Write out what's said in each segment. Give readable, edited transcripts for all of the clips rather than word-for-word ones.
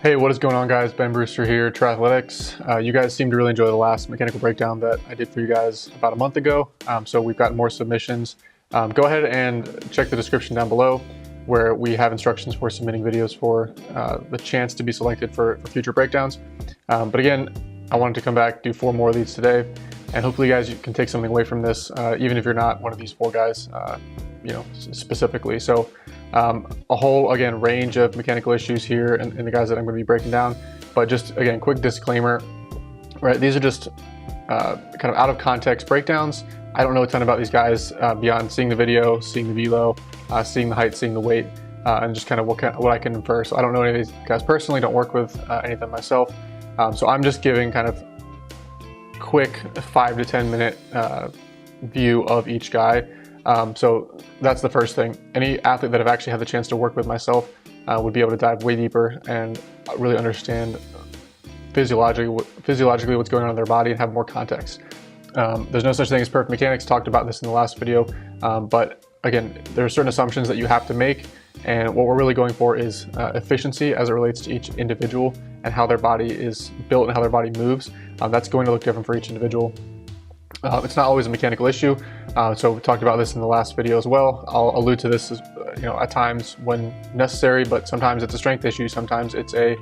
Hey, what is going on, guys? Ben Brewster here, Triathletics. You guys seem to really enjoy the last mechanical breakdown that I did for you guys about a month ago. So we've got more submissions. Go ahead and check the description down below where we have instructions for submitting videos for the chance to be selected for future breakdowns. But again, I wanted to come back, do 4 more of these today, and hopefully you guys can take something away from this, even if you're not one of these 4 guys, specifically. So a whole, again, range of mechanical issues here and the guys that I'm going to be breaking down. But just, again, quick disclaimer, right? These are just kind of out of context breakdowns. I don't know a ton about these guys beyond seeing the video, seeing the velo, seeing the height, seeing the weight, and just kind of what I can infer. So I don't know any of these guys personally, don't work with any of them myself. So I'm just giving kind of quick 5 to 10 minute view of each guy. So that's the first thing. Any athlete that I've actually had the chance to work with myself would be able to dive way deeper and really understand physiologically what's going on in their body and have more context. There's no such thing as perfect mechanics. Talked about this in the last video, but again, there are certain assumptions that you have to make, and what we're really going for is efficiency as it relates to each individual and how their body is built and how their body moves. That's going to look different for each individual. It's not always a mechanical issue, so we talked about this in the last video as well. I'll allude to this as, at times when necessary, but sometimes it's a strength issue, sometimes it's a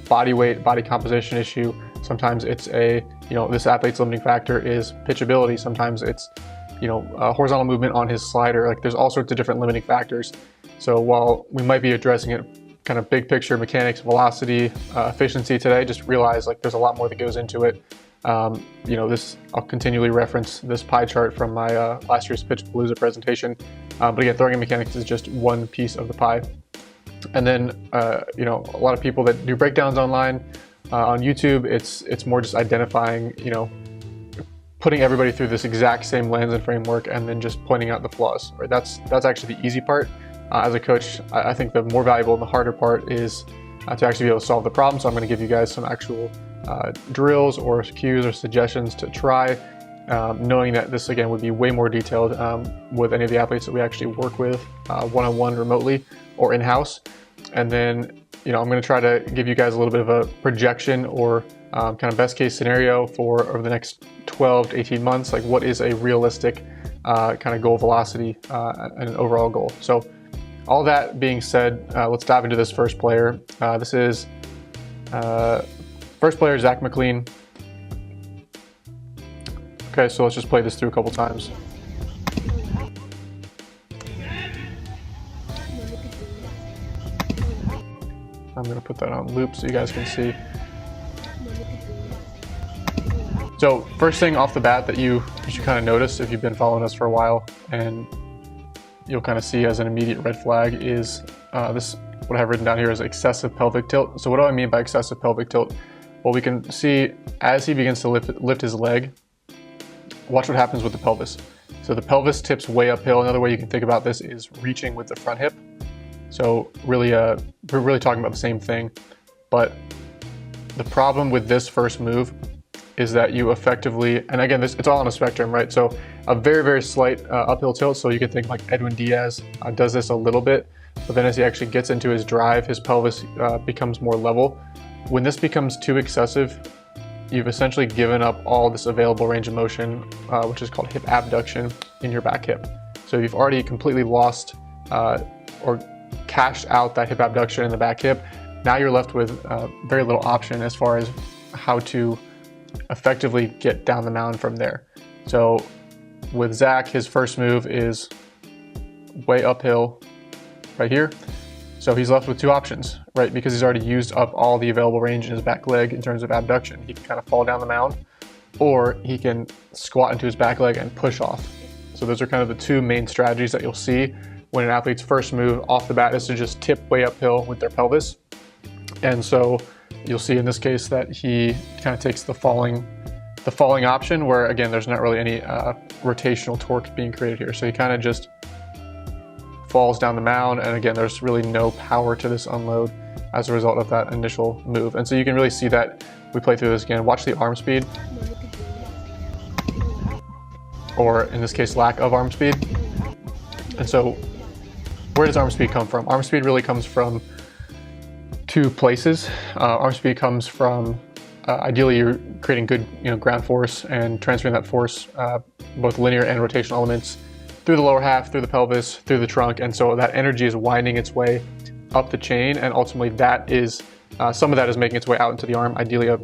body weight, body composition issue, sometimes it's a this athlete's limiting factor is pitchability, sometimes it's horizontal movement on his slider. Like, there's all sorts of different limiting factors. So while we might be addressing it kind of big picture mechanics, velocity, efficiency today, just realize like there's a lot more that goes into it. I'll continually reference this pie chart from my last year's Pitchapalooza presentation. But again, throwing in mechanics is just one piece of the pie. And then, a lot of people that do breakdowns online on YouTube, it's more just identifying, putting everybody through this exact same lens and framework and then just pointing out the flaws, right? That's actually the easy part. As a coach, I think the more valuable and the harder part is to actually be able to solve the problem. So I'm going to give you guys some actual drills or cues or suggestions to try, knowing that this again would be way more detailed with any of the athletes that we actually work with one-on-one, remotely, or in-house. And then I'm going to try to give you guys a little bit of a projection or kind of best case scenario for over the next 12 to 18 months, like what is a realistic kind of goal velocity and an overall goal. So all that being said, let's dive into this first player. This is first player, Zach McLean. Okay, so let's just play this through a couple times. I'm going to put that on loop so you guys can see. So first thing off the bat that you should kind of notice if you've been following us for a while, and you'll kind of see as an immediate red flag, is this, what I have written down here is excessive pelvic tilt. So what do I mean by excessive pelvic tilt? Well, we can see as he begins to lift his leg, watch what happens with the pelvis. So the pelvis tips way uphill. Another way you can think about this is reaching with the front hip. So really, we're really talking about the same thing. But the problem with this first move is that you effectively, and again, it's all on a spectrum, right? So a very, very slight uphill tilt. So you can think like Edwin Diaz does this a little bit, but then as he actually gets into his drive, his pelvis becomes more level. When this becomes too excessive, you've essentially given up all this available range of motion, which is called hip abduction in your back hip. So you've already completely lost or cashed out that hip abduction in the back hip. Now you're left with very little option as far as how to effectively get down the mound from there. So with Zach, his first move is way uphill right here. So he's left with 2 options, right? Because he's already used up all the available range in his back leg in terms of abduction. He can kind of fall down the mound, or he can squat into his back leg and push off. So those are kind of the 2 main strategies that you'll see when an athlete's first move off the bat is to just tip way uphill with their pelvis. And so you'll see in this case that he kind of takes the falling option, where again, there's not really any rotational torque being created here. So he kind of just falls down the mound, and again, there's really no power to this unload as a result of that initial move. And so you can really see that. We play through this again. Watch the arm speed, or in this case, lack of arm speed. And so where does arm speed come from? Arm speed really comes from two places. Arm speed comes from ideally you're creating good ground force and transferring that force, both linear and rotational elements, through the lower half, through the pelvis, through the trunk, and so that energy is winding its way up the chain, and ultimately that is some of that is making its way out into the arm. Ideally a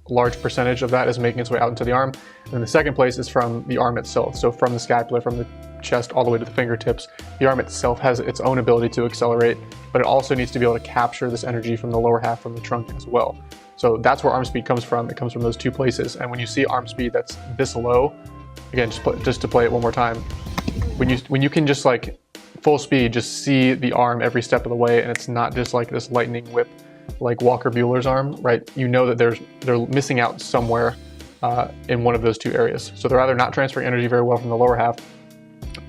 large percentage of that is making its way out into the arm. And then the second place is from the arm itself. So from the scapula, from the chest all the way to the fingertips, the arm itself has its own ability to accelerate, but it also needs to be able to capture this energy from the lower half, from the trunk as well. So that's where arm speed comes from. It comes from those two places. And when you see arm speed that's this low, again, just to play it one more time, when you can just like full speed, just see the arm every step of the way, and it's not just like this lightning whip like Walker Bueller's arm, right? You know that they're missing out somewhere in one of those two areas. So they're either not transferring energy very well from the lower half,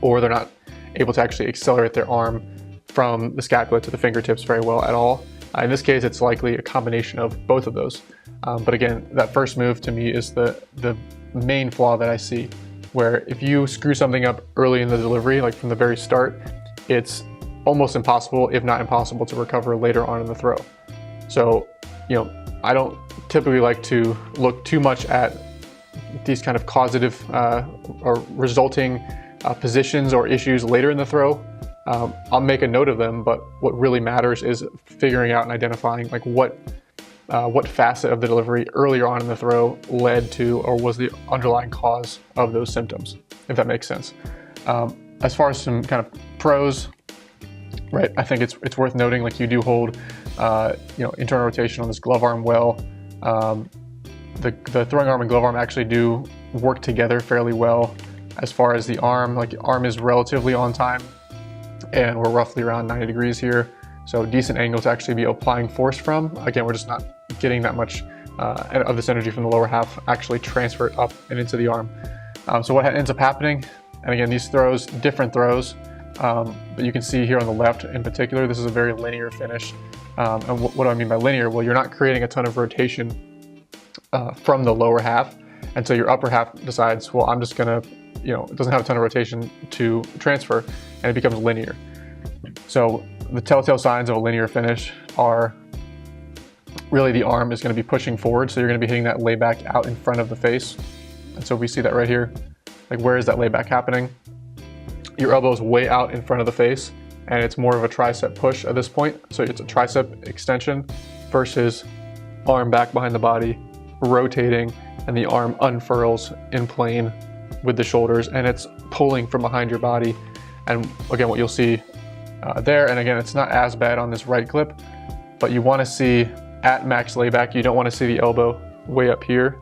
or they're not able to actually accelerate their arm from the scapula to the fingertips very well at all. In this case, it's likely a combination of both of those. But again, that first move to me is the main flaw that I see, where if you screw something up early in the delivery, like from the very start, it's almost impossible, if not impossible, to recover later on in the throw. So, I don't typically like to look too much at these kind of causative or resulting positions or issues later in the throw. I'll make a note of them, but what really matters is figuring out and identifying like what facet of the delivery earlier on in the throw led to or was the underlying cause of those symptoms, if that makes sense. As far as some kind of pros, right, I think it's worth noting, like, you do hold internal rotation on this glove arm well. The throwing arm and glove arm actually do work together fairly well. As far as the arm, like, the arm is relatively on time, and we're roughly around 90 degrees here, so decent angle to actually be applying force from. Again, we're just not getting that much of this energy from the lower half actually transferred up and into the arm. So what ends up happening, and again, these throws, different throws, but you can see here on the left in particular, this is a very linear finish. And what do I mean by linear? Well, you're not creating a ton of rotation from the lower half, and so your upper half decides, well, I'm just gonna, it doesn't have a ton of rotation to transfer, and it becomes linear. So the telltale signs of a linear finish are really the arm is going to be pushing forward, so you're going to be hitting that layback out in front of the face. And so we see that right here. Like, where is that layback happening? Your elbow is way out in front of the face, and it's more of a tricep push at this point. So it's a tricep extension versus arm back behind the body, rotating, and the arm unfurls in plane with the shoulders, and it's pulling from behind your body. And again, what you'll see there, and again, it's not as bad on this right clip, but you want to see at max layback, you don't want to see the elbow way up here.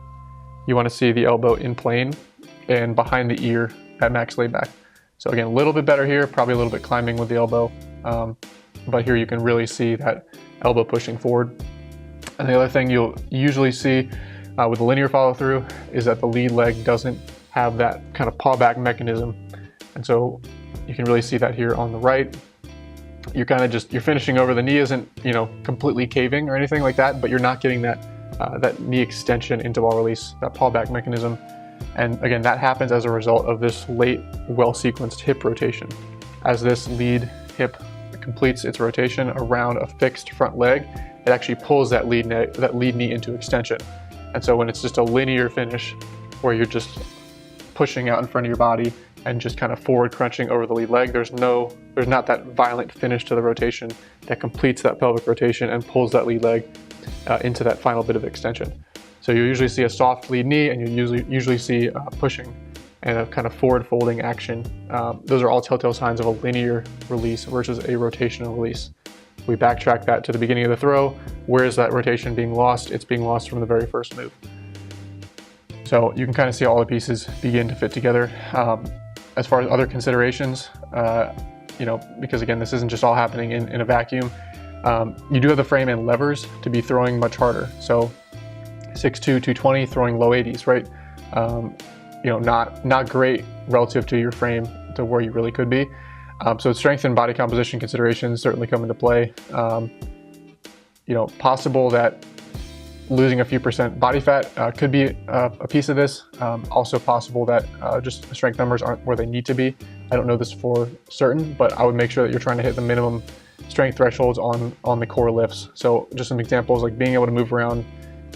You want to see the elbow in plane and behind the ear at max layback. So again, a little bit better here, probably a little bit climbing with the elbow, but here you can really see that elbow pushing forward. And the other thing you'll usually see with the linear follow through is that the lead leg doesn't have that kind of paw back mechanism. And so you can really see that here on the right. You're kind of you're finishing over, the knee isn't, completely caving or anything like that, but you're not getting that knee extension into ball release, that paw back mechanism. And again, that happens as a result of this late, well-sequenced hip rotation. As this lead hip completes its rotation around a fixed front leg, it actually pulls that lead knee into extension. And so when it's just a linear finish where you're just pushing out in front of your body and just kind of forward crunching over the lead leg, there's not that violent finish to the rotation that completes that pelvic rotation and pulls that lead leg into that final bit of extension. So you usually see a soft lead knee, and you usually see pushing and a kind of forward folding action. Those are all telltale signs of a linear release versus a rotational release. We backtrack that to the beginning of the throw. Where is that rotation being lost? It's being lost from the very first move. So you can kind of see all the pieces begin to fit together. As far as other considerations, because again, this isn't just all happening in a vacuum. You do have the frame and levers to be throwing much harder. So 6'2", 220, throwing low 80s, right? Not great relative to your frame to where you really could be. So strength and body composition considerations certainly come into play. Possible that losing a few percent body fat could be a piece of this. Also possible that just strength numbers aren't where they need to be. I don't know this for certain, but I would make sure that you're trying to hit the minimum strength thresholds on the core lifts. So just some examples, like being able to move around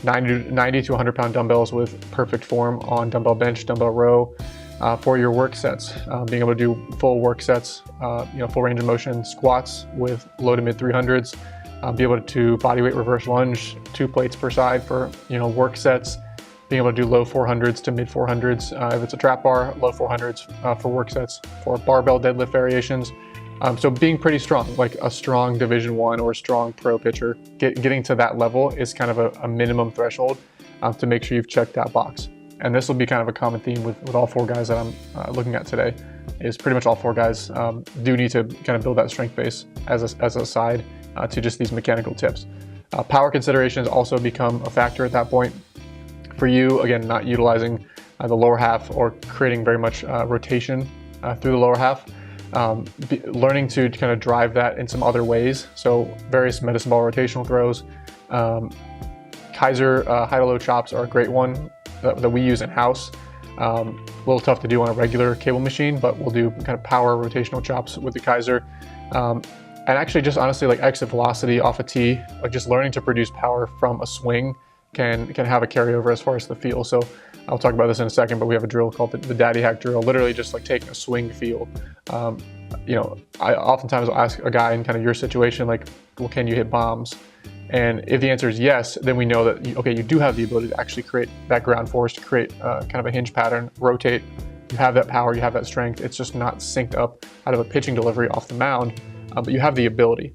90 to 100 pound dumbbells with perfect form on dumbbell bench, dumbbell row for your work sets. Being able to do full work sets, full range of motion squats with low to mid 300s. Be able to bodyweight reverse lunge, 2 plates per side for work sets. Being able to do low 400s to mid 400s if it's a trap bar, low 400s for work sets for barbell deadlift variations. So being pretty strong, like a strong Division I or strong pro pitcher, getting to that level is kind of a minimum threshold to make sure you've checked that box. And this will be kind of a common theme with all 4 guys that I'm looking at today. Is pretty much all 4 guys do need to kind of build that strength base as a side to just these mechanical tips. Power considerations also become a factor at that point. For you, again, not utilizing the lower half or creating very much rotation through the lower half. Learning to kind of drive that in some other ways. So various medicine ball rotational throws. Kaiser high to low chops are a great one that we use in-house. A little tough to do on a regular cable machine, but we'll do kind of power rotational chops with the Kaiser. And actually just honestly, like exit velocity off a tee, like just learning to produce power from a swing can have a carryover as far as the feel. So I'll talk about this in a second, but we have a drill called the Daddy Hack drill, literally just like taking a swing feel. I oftentimes will ask a guy in kind of your situation, like, well, can you hit bombs? And if the answer is yes, then we know that, you do have the ability to actually create that ground force, to create kind of a hinge pattern, rotate. You have that power, you have that strength. It's just not synced up out of a pitching delivery off the mound, but you have the ability.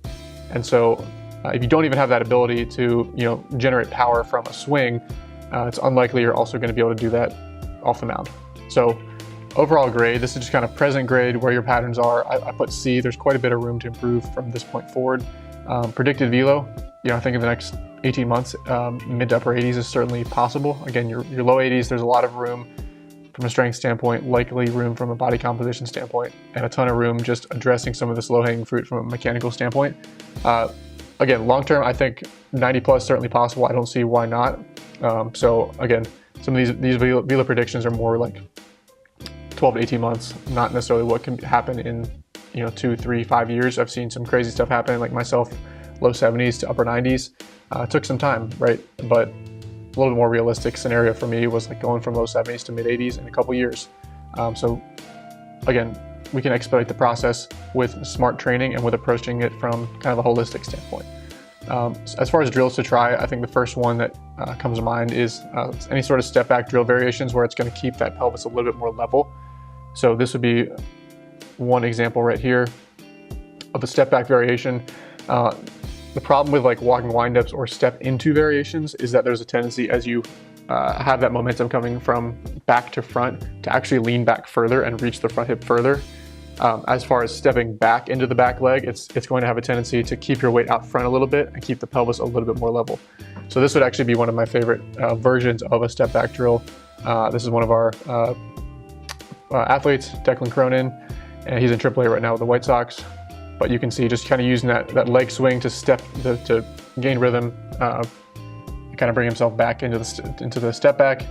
And so if you don't even have that ability to, generate power from a swing, it's unlikely you're also going to be able to do that off the mound. So overall grade, this is just kind of present grade where your patterns are. I put C. There's quite a bit of room to improve from this point forward. Predicted velo, I think in the next 18 months, mid to upper 80s is certainly possible. Again, your low 80s, there's a lot of room from a strength standpoint, likely room from a body composition standpoint, and a ton of room just addressing some of this low-hanging fruit from a mechanical standpoint. Again, long-term, I think 90 plus certainly possible. I don't see why not. So again, some of these velo predictions are more like 12 to 18 months, not necessarily what can happen in 2, 3, 5 years. I've seen some crazy stuff happen, like myself, low 70s to upper 90s. It took some time, right? But a little bit more realistic scenario for me was like going from low 70s to mid 80s in a couple years. So again, we can expedite the process with smart training and with approaching it from kind of a holistic standpoint. As far as drills to try, I think the first one that comes to mind is any sort of step back drill variations where it's going to keep that pelvis a little bit more level. So this would be one example right here of a step back variation. The problem with like walking windups or step into variations is that there's a tendency as you have that momentum coming from back to front to actually lean back further and reach the front hip further. As far as stepping back into the back leg, it's going to have a tendency to keep your weight out front a little bit and keep the pelvis a little bit more level. So this would actually be one of my favorite versions of a step back drill. This is one of our athletes, Kellen Klosterman, and he's in AAA right now with the White Sox. But you can see just kind of using that leg swing to to gain rhythm, kind of bring himself back into the step back.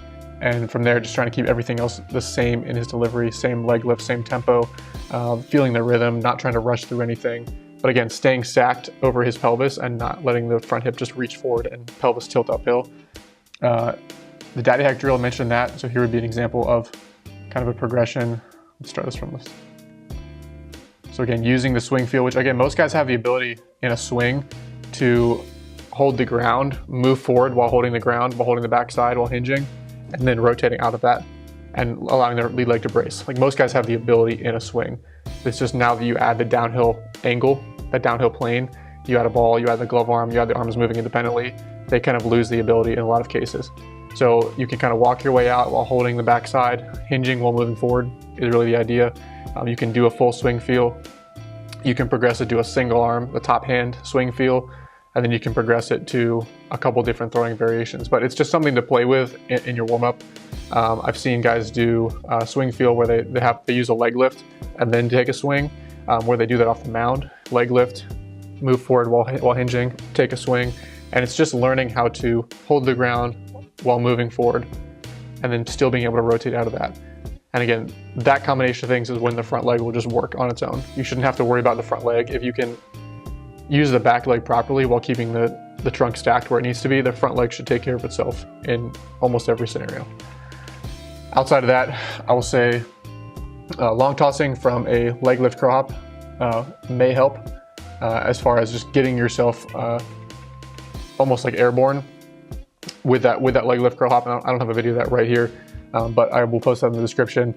And from there, just trying to keep everything else the same in his delivery, same leg lift, same tempo, feeling the rhythm, not trying to rush through anything. But again, staying stacked over his pelvis and not letting the front hip just reach forward and pelvis tilt uphill. The Daddy Hack drill, mentioned that. So here would be an example of kind of a progression. Let's start this from this. So again, using the swing feel, which again, most guys have the ability in a swing to hold the ground, move forward while holding the ground, while holding the backside, while hinging, and then rotating out of that and allowing their lead leg to brace. Like most guys have the ability in a swing. It's just now that you add the downhill angle, that downhill plane, you add a ball, you add the glove arm, you add the arms moving independently, they kind of lose the ability in a lot of cases. So you can kind of walk your way out while holding the backside, hinging while moving forward is really the idea. You can do a full swing feel. You can progress it to a single arm, the top hand swing feel, and then you can progress it to a couple different throwing variations. But it's just something to play with in your warm-up. I've seen guys do a swing feel where they use a leg lift and then take a swing, where they do that off the mound, leg lift, move forward while hinging, take a swing, and it's just learning how to hold the ground while moving forward, and then still being able to rotate out of that. And again, that combination of things is when the front leg will just work on its own. You shouldn't have to worry about the front leg. If you can use the back leg properly while keeping the trunk stacked where it needs to be, the front leg should take care of itself in almost every scenario. Outside of that, I will say long tossing from a leg lift curl hop may help as far as just getting yourself almost like airborne with that leg lift curl hop. I don't have a video of that right here, but I will post that in the description.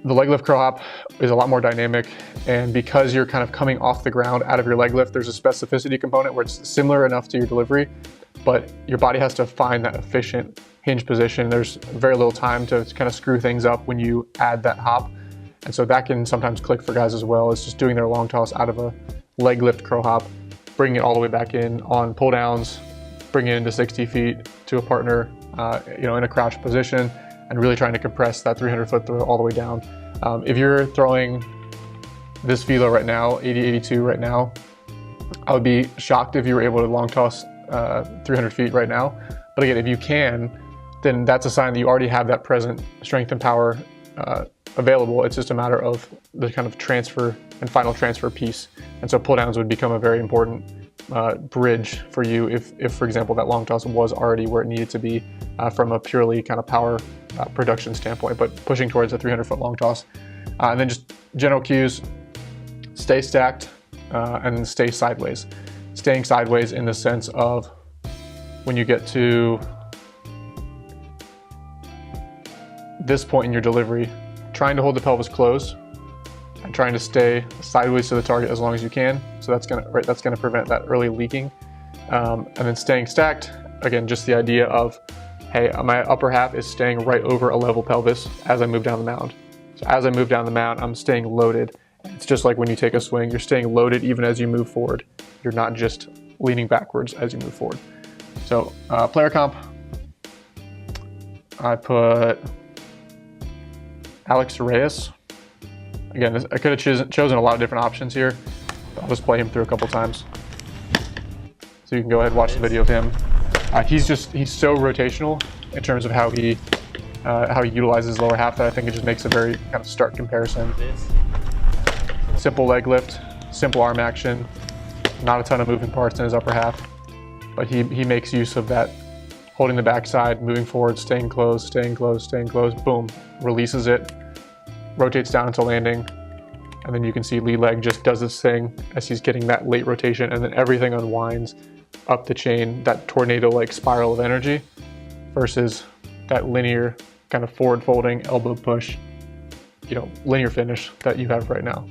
The leg lift curl hop is a lot more dynamic, and because you're kind of coming off the ground out of your leg lift, there's a specificity component where it's similar enough to your delivery, but your body has to find that efficient hinge position. There's very little time to kind of screw things up when you add that hop, and so that can sometimes click for guys as well. It's just doing their long toss out of a leg lift curl hop, bringing it all the way back in on pull downs, bringing it into 60 feet to a partner, in a crouch position, and really trying to compress that 300-foot throw all the way down. If you're throwing this velo right now, 80-82 right now, I would be shocked if you were able to long toss 300 feet right now. But again, if you can, then that's a sign that you already have that present strength and power available. It's just a matter of the kind of transfer and final transfer piece. And so pull downs would become a very important bridge for you if, for example, that long toss was already where it needed to be from a purely kind of power production standpoint, but pushing towards a 300-foot long toss. And then just general cues: stay stacked and then stay sideways. Staying sideways in the sense of when you get to this point in your delivery, trying to hold the pelvis closed and trying to stay sideways to the target as long as you can. So that's gonna prevent that early leaking. And then staying stacked, again, just the idea of, hey, my upper half is staying right over a level pelvis as I move down the mound. So as I move down the mound, I'm staying loaded. It's just like when you take a swing, you're staying loaded even as you move forward. You're not just leaning backwards as you move forward. So player comp, I put Alex Reyes. Again, I could have chosen a lot of different options here. I'll just play him through a couple times. So you can go ahead and watch the video of him. He's so rotational in terms of how he utilizes his lower half that I think it just makes a very kind of stark comparison. Simple leg lift, simple arm action, not a ton of moving parts in his upper half, but he makes use of that, holding the backside, moving forward, staying closed, boom, releases it, rotates down into landing, and then you can see lead leg just does this thing as he's getting that late rotation, and then everything unwinds up the chain, that tornado-like spiral of energy versus that linear kind of forward folding elbow push, linear finish that you have right now.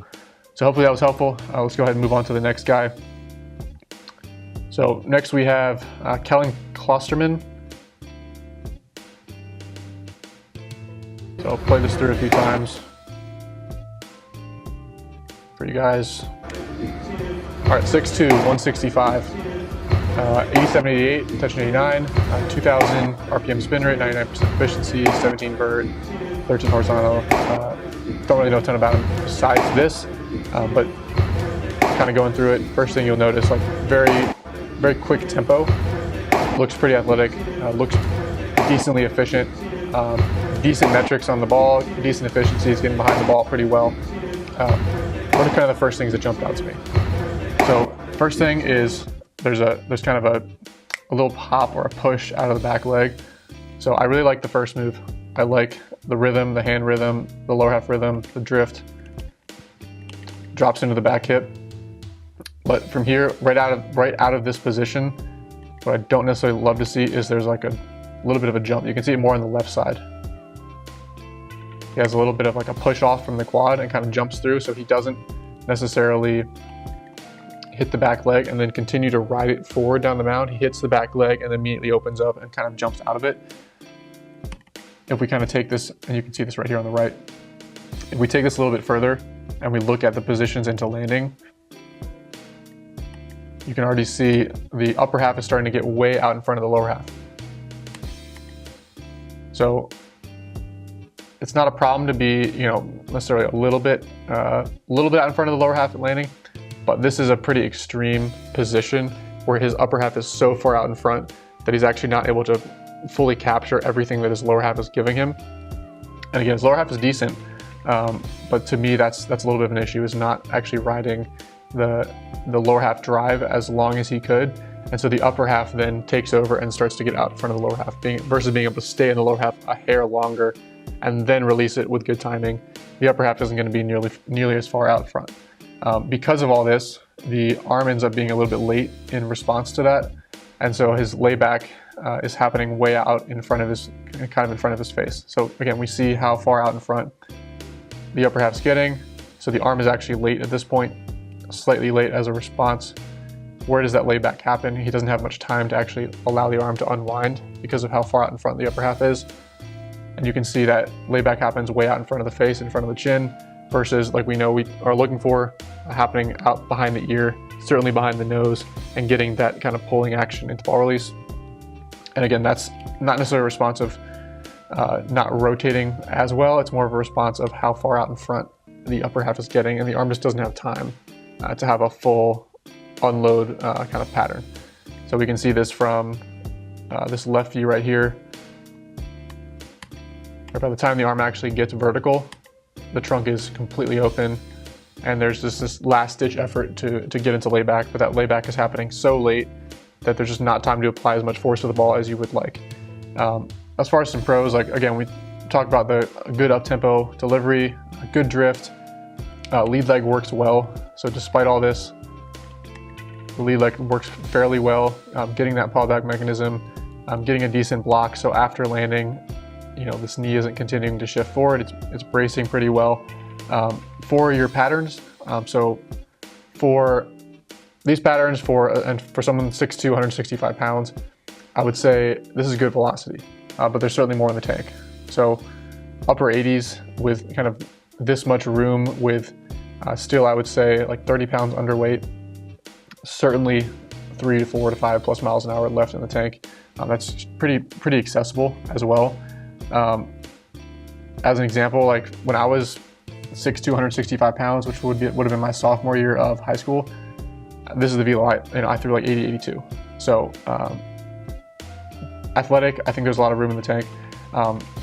So hopefully that was helpful. Let's go ahead and move on to the next guy. So next we have Kellen Klosterman. So I'll play this through a few times for you guys. All right, 6'2", 165. 87, 88, touching 89, 2,000 RPM spin rate, 99% efficiency, 17 vert, 13 horizontal. Don't really know a ton about him besides this, but kind of going through it. First thing you'll notice, like very quick tempo. Looks pretty athletic. Looks decently efficient. Decent metrics on the ball. Decent efficiency. He's getting behind the ball pretty well. What are kind of the first things that jumped out to me? So first thing is, there's kind of a little pop or a push out of the back leg. So I really like the first move. I like the rhythm, the hand rhythm, the lower half rhythm, the drift. Drops into the back hip. But from here, right out of this position, what I don't necessarily love to see is there's like a little bit of a jump. You can see it more on the left side. He has a little bit of like a push off from the quad and kind of jumps through, so he doesn't necessarily hit the back leg and then continue to ride it forward down the mound. He hits the back leg and then immediately opens up and kind of jumps out of it. If we kind of take this, and you can see this right here on the right, if we take this a little bit further and we look at the positions into landing, you can already see the upper half is starting to get way out in front of the lower half. So it's not a problem to be, necessarily a little bit out in front of the lower half at landing, but this is a pretty extreme position where his upper half is so far out in front that he's actually not able to fully capture everything that his lower half is giving him. And again, his lower half is decent, but to me, that's a little bit of an issue, is not actually riding the lower half drive as long as he could. And so the upper half then takes over and starts to get out in front of the lower half, versus being able to stay in the lower half a hair longer and then release it with good timing. The upper half isn't going to be nearly as far out front. Because of all this, the arm ends up being a little bit late in response to that. And so his layback is happening way out in front of his, kind of in front of his face. So again, we see how far out in front the upper half's getting. So the arm is actually late at this point, slightly late as a response. Where does that layback happen? He doesn't have much time to actually allow the arm to unwind because of how far out in front the upper half is. And you can see that layback happens way out in front of the face, in front of the chin, versus, like we know we are looking for, happening out behind the ear, certainly behind the nose, and getting that kind of pulling action into ball release. And again, that's not necessarily a response of not rotating as well. It's more of a response of how far out in front the upper half is getting, and the arm just doesn't have time to have a full unload kind of pattern. So we can see this from this left view right here. By the time the arm actually gets vertical, the trunk is completely open, and there's just this last ditch effort to get into layback, but that layback is happening so late that there's just not time to apply as much force to the ball as you would like. As far as some pros, like again, we talked about the good up-tempo delivery, good drift, lead leg works well. So despite all this, the lead leg works fairly well, getting that pull back mechanism, getting a decent block. So after landing, this knee isn't continuing to shift forward. It's bracing pretty well. For your patterns, so for these patterns, and for someone 6'2", 165 pounds, I would say this is good velocity, but there's certainly more in the tank. So upper 80s with kind of this much room with still, I would say, like 30 pounds underweight, certainly 3 to 4 to 5 plus miles an hour left in the tank. That's pretty accessible as well. As an example, like when I was 6'2", 165 pounds, which would have been my sophomore year of high school, this is the velo I threw like 80, 82. So athletic, I think there's a lot of room in the tank.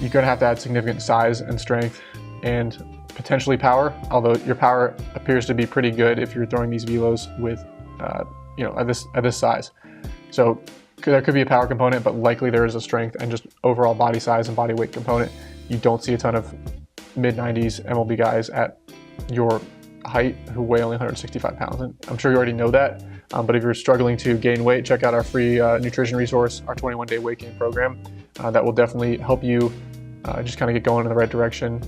You're gonna have to add significant size and strength and potentially power, although your power appears to be pretty good if you're throwing these velos with, at this size. So there could be a power component, but likely there is a strength and just overall body size and body weight component. You don't see a ton of mid-90s MLB guys at your height who weigh only 165 pounds. And I'm sure you already know that, but if you're struggling to gain weight, check out our free nutrition resource, our 21-day weight gain program. That will definitely help you just kind of get going in the right direction,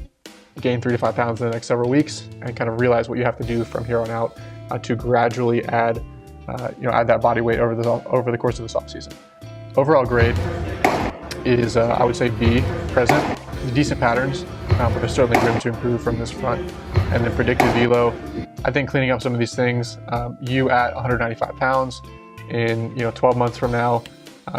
gain 3 to 5 pounds in the next several weeks, and kind of realize what you have to do from here on out to gradually add that body weight over the course of this off season. Overall grade is, I would say, B, present. Decent patterns, but there's certainly room to improve from this front. And then predicted velo, I think cleaning up some of these things, you at 195 pounds in 12 months from now,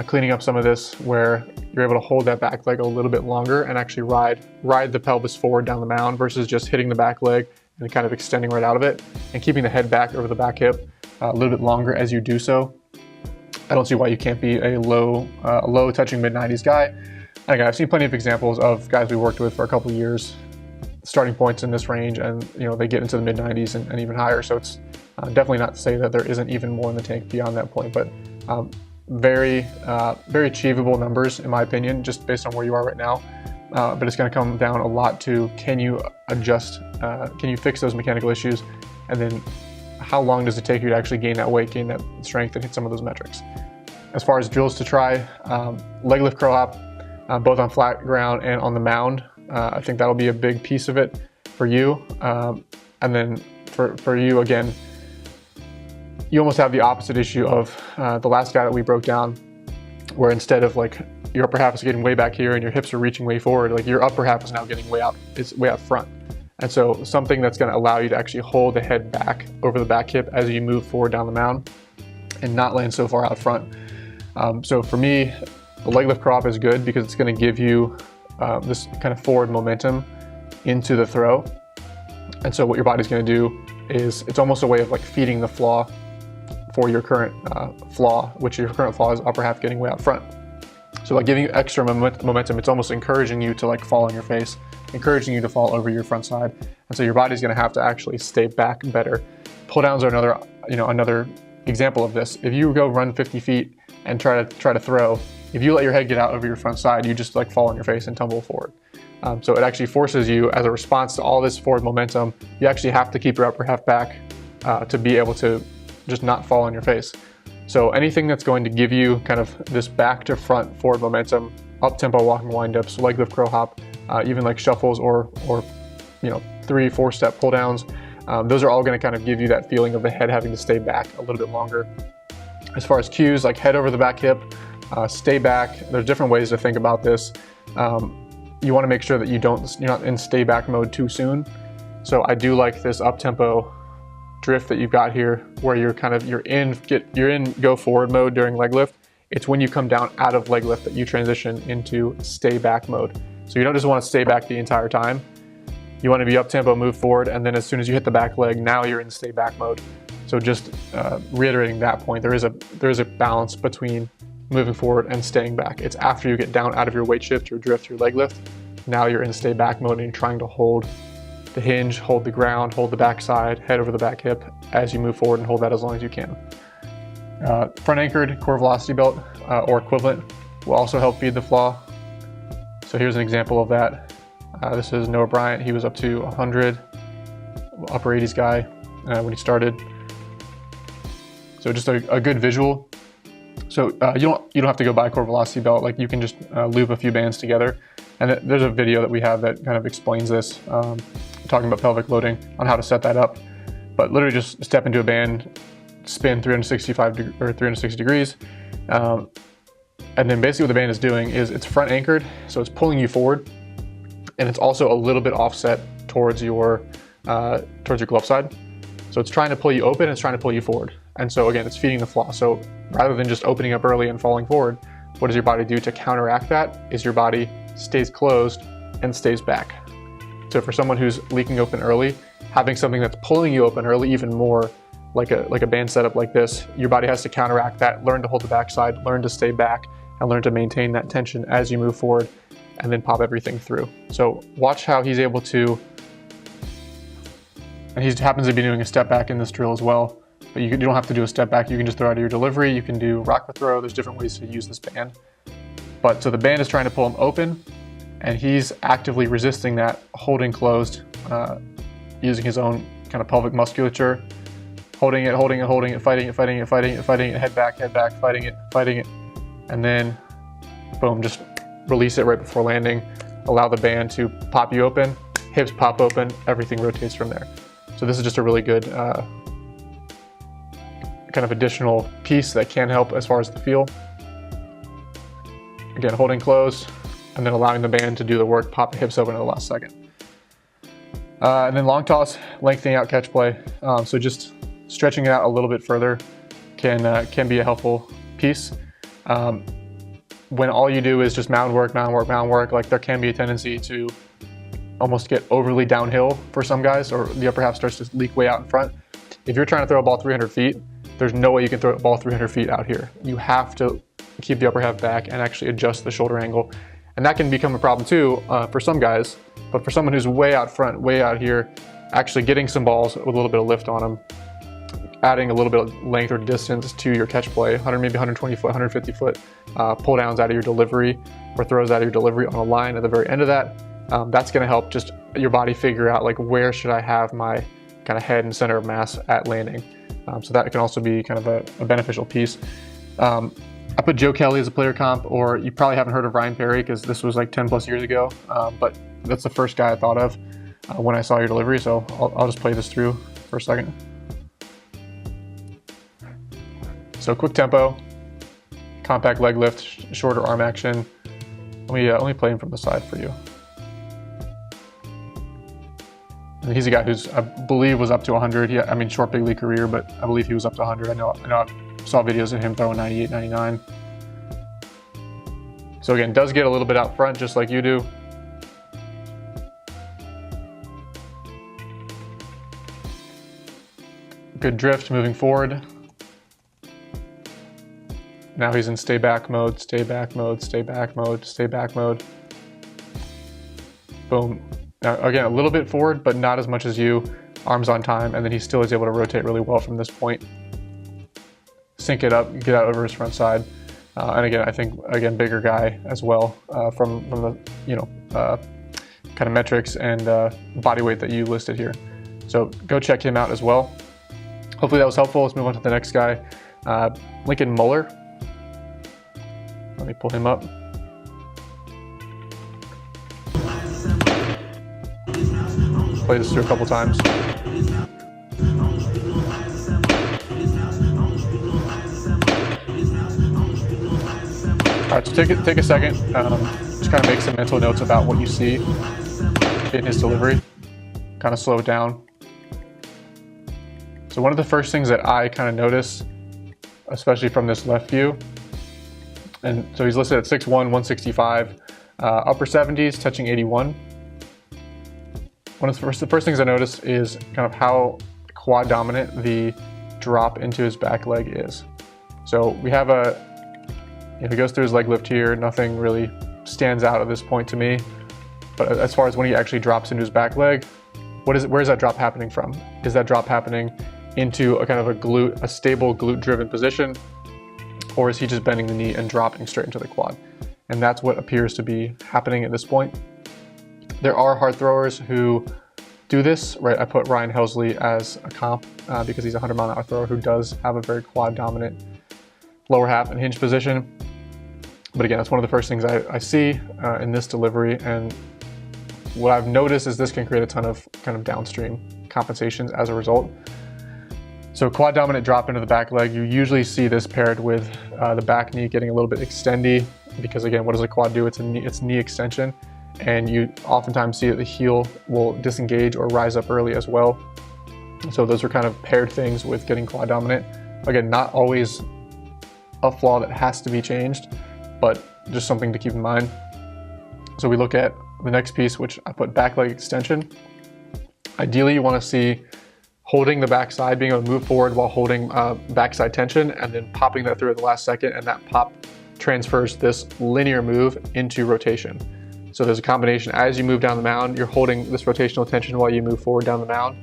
cleaning up some of this where you're able to hold that back leg a little bit longer and actually ride the pelvis forward down the mound versus just hitting the back leg and kind of extending right out of it, and keeping the head back over the back hip a little bit longer as you do so. I don't see why you can't be a low touching mid-90s guy. And again, I've seen plenty of examples of guys we worked with for a couple of years, starting points in this range, and they get into the mid-90s and even higher. So it's definitely not to say that there isn't even more in the tank beyond that point, but very achievable numbers in my opinion, just based on where you are right now. But it's going to come down a lot to, can you adjust, can you fix those mechanical issues, and then how long does it take you to actually gain that weight, gain that strength, and hit some of those metrics. As far as drills to try, leg lift curl hop, both on flat ground and on the mound. I think that'll be a big piece of it for you. And then for you, again, you almost have the opposite issue of the last guy that we broke down, where instead of like your upper half is getting way back here and your hips are reaching way forward, like your upper half is now getting way out, it's way out front. And so something that's going to allow you to actually hold the head back over the back hip as you move forward down the mound and not land so far out front. So for me, the leg lift curl hop is good because it's going to give you this kind of forward momentum into the throw. And so what your body's going to do is, it's almost a way of like feeding the flaw for your current flaw, which your current flaw is upper half getting way out front. So like giving you extra momentum, it's almost encouraging you to like fall on your face, encouraging you to fall over your front side. And so your body's going to have to actually stay back better Pull downs are another example of this. If you go run 50 feet and try to throw, if you let your head get out over your front side, you just like fall on your face and tumble forward. So it actually forces you, as a response to all this forward momentum, you actually have to keep your upper half back to be able to just not fall on your face. So anything that's going to give you kind of this back to front forward momentum, up tempo walking windups, leg lift crow hop, even like shuffles or 3-4 step pull downs, those are all going to kind of give you that feeling of the head having to stay back a little bit longer. As far as cues, like head over the back hip, stay back. There's different ways to think about this. You want to make sure that you're not in stay back mode too soon. So I do like this up tempo drift that you've got here, where you're in go forward mode during leg lift. It's when you come down out of leg lift that you transition into stay back mode. So you don't just want to stay back the entire time. You want to be up tempo, move forward, and then as soon as you hit the back leg, now you're in stay back mode. So just reiterating that point, there is a balance between moving forward and staying back. It's after you get down out of your weight shift, your drift, your leg lift, now you're in stay back mode and you're trying to hold the hinge, hold the ground, hold the back side, head over the back hip as you move forward, and hold that as long as you can. Front anchored core velocity belt or equivalent will also help feed the flaw. So here's an example of that. This is Noah Bryant. He was up to 100, upper 80s guy when he started. So just a good visual. So you don't have to go buy a core velocity belt. Like, you can just loop a few bands together. And there's a video that we have that kind of explains this, talking about pelvic loading on how to set that up. But literally just step into a band, spin 360 degrees. And then basically what the band is doing is it's front anchored, so it's pulling you forward, and it's also a little bit offset towards your glove side. So it's trying to pull you open, it's trying to pull you forward. And so again, it's feeding the flaw. So rather than just opening up early and falling forward, what does your body do to counteract that? Is your body stays closed and stays back. So for someone who's leaking open early, having something that's pulling you open early even more, like a band setup like this, your body has to counteract that, learn to hold the backside, learn to stay back, and learn to maintain that tension as you move forward, and then pop everything through. So watch how he's able to, and he happens to be doing a step back in this drill as well, but you don't have to do a step back. You can just throw out of your delivery. You can do rock with throw. There's different ways to use this band. But so the band is trying to pull him open, and he's actively resisting that, holding closed, using his own kind of pelvic musculature, holding it, fighting it, head back, fighting it, and then boom, just release it right before landing. Allow the band to pop you open, hips pop open, everything rotates from there. So this is just a really good kind of additional piece that can help as far as the feel. Again, holding close, and then allowing the band to do the work, pop the hips open at the last second. And then long toss, lengthening out catch play. So just stretching it out a little bit further can be a helpful piece. When all you do is just mound work, like there can be a tendency to almost get overly downhill for some guys, or the upper half starts to leak way out in front. If you're trying to throw a ball 300 feet, there's no way you can throw a ball 300 feet out here. You have to keep the upper half back and actually adjust the shoulder angle. And that can become a problem too for some guys, but for someone who's way out front, way out here, actually getting some balls with a little bit of lift on them, adding a little bit of length or distance to your catch play, maybe 120 foot, 150 foot pull downs out of your delivery, or throws out of your delivery on a line at the very end of that. That's gonna help just your body figure out, like, where should I have my kind of head and center of mass at landing. So that can also be kind of a beneficial piece. I put Joe Kelly as a player comp, or you probably haven't heard of Ryan Perry because this was like 10 plus years ago, but that's the first guy I thought of when I saw your delivery, so I'll just play this through for a second. So quick tempo, compact leg lift, shorter arm action. Let me play him from the side for you. And he's a guy who's, I believe, was up to 100. Yeah, I mean, short big league career, but I believe he was up to 100. I know I saw videos of him throwing 98, 99. So again, does get a little bit out front, just like you do. Good drift moving forward. Now he's in stay back mode, stay back mode, stay back mode, stay back mode. Boom. Now again, a little bit forward, but not as much as you. arms on time, and then he still is able to rotate really well from this point, sync it up, get out over his front side. And again, I think, again, bigger guy as well from the, kind of metrics and body weight that you listed here. So go check him out as well. Hopefully that was helpful. Let's move on to the next guy, Muller. Let me pull him up. Play this through a couple times. All right, so take a second, just kind of make some mental notes about what you see in his delivery. Kind of slow it down. So one of the first things that I kind of notice, especially from this left view, and so he's listed at 6'1", 165, upper 70s, touching 81. One of the first things I notice is kind of how quad dominant the drop into his back leg is. So we have if he goes through his leg lift here, nothing really stands out at this point to me. But as far as when he actually drops into his back leg, where is that drop happening from? Is that drop happening into a kind of a stable glute-driven position, or is he just bending the knee and dropping straight into the quad? And that's what appears to be happening at this point. There are hard throwers who do this, right? I put Ryan Helsley as a comp because he's a 100-mile-an-hour thrower who does have a very quad-dominant lower half and hinge position. But again, that's one of the first things I see in this delivery. And what I've noticed is this can create a ton of kind of downstream compensations as a result. So quad dominant drop into the back leg, you usually see this paired with the back knee getting a little bit extendy, because again, what does a quad do? It's knee extension. And you oftentimes see that the heel will disengage or rise up early as well. So those are kind of paired things with getting quad dominant. Again, not always a flaw that has to be changed, but just something to keep in mind. So we look at the next piece, which I put back leg extension. Ideally, you want to see holding the backside, being able to move forward while holding backside tension, and then popping that through at the last second, and that pop transfers this linear move into rotation. So there's a combination. As you move down the mound, you're holding this rotational tension while you move forward down the mound,